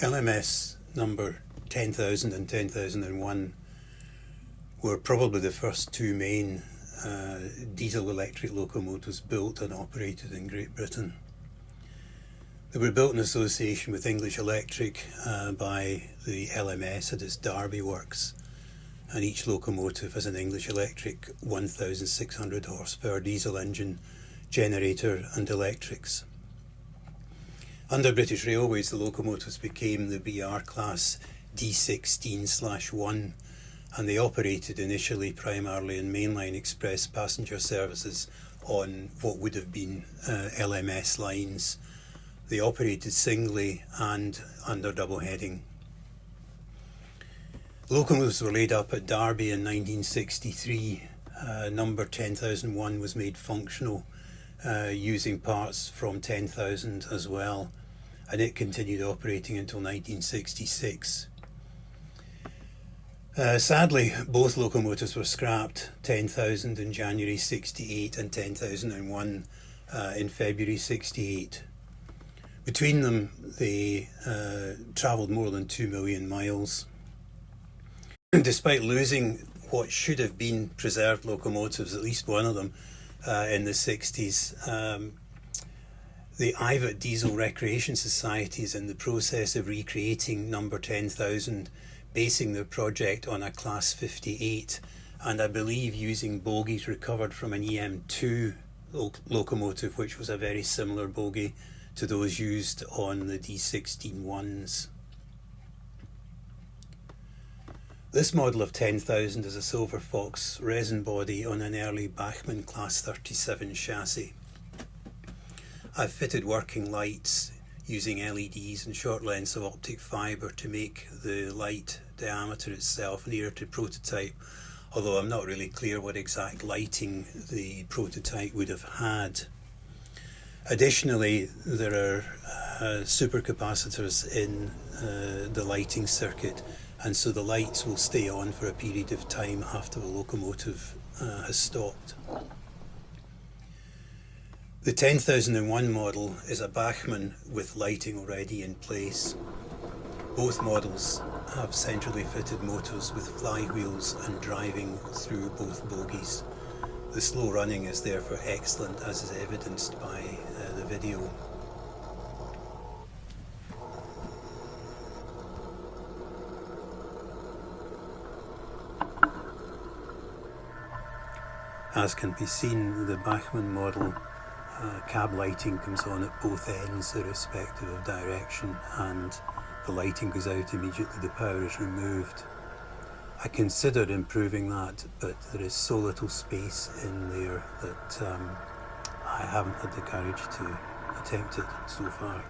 LMS number 10,000 and 10,001 were probably the first two main diesel-electric locomotives built and operated in Great Britain. They were built in association with English Electric by the LMS at its Derby works, and each locomotive has an English Electric 1,600 horsepower diesel engine, generator and electrics. Under British Railways, the locomotives became the BR class D16/1, and they operated initially primarily in mainline express passenger services on what would have been LMS lines. They operated singly and under double heading. Locomotives were laid up at Derby in 1963. Number 10,001 was made functional using parts from 10,000 as well, and it continued operating until 1966. Sadly, both locomotives were scrapped, 10,000 in January 68 and 10,001 in February 68. Between them, they travelled more than 2 million miles. Despite losing what should have been preserved locomotives, at least one of them, in the 60s, the IVAT Diesel Recreation Society is in the process of recreating number 10,000, basing their project on a Class 58, and I believe using bogies recovered from an EM2 locomotive, which was a very similar bogie to those used on the D16-1s. This model of 10,000 is a Silverfox resin body on an early Bachmann Class 37 chassis. I've fitted working lights using LEDs and short lengths of optic fibre to make the light diameter itself nearer to prototype, although I'm not really clear what exact lighting the prototype would have had. Additionally, there are super-capacitors in the lighting circuit, and so the lights will stay on for a period of time after the locomotive has stopped. The 10,001 model is a Bachmann with lighting already in place. Both models have centrally fitted motors with flywheels and driving through both bogies. The slow running is therefore excellent, as is evidenced by the video. As can be seen, the Bachmann model cab lighting comes on at both ends irrespective of direction, and the lighting goes out immediately the power is removed. I considered improving that, but there is so little space in there that I haven't had the courage to attempt it so far.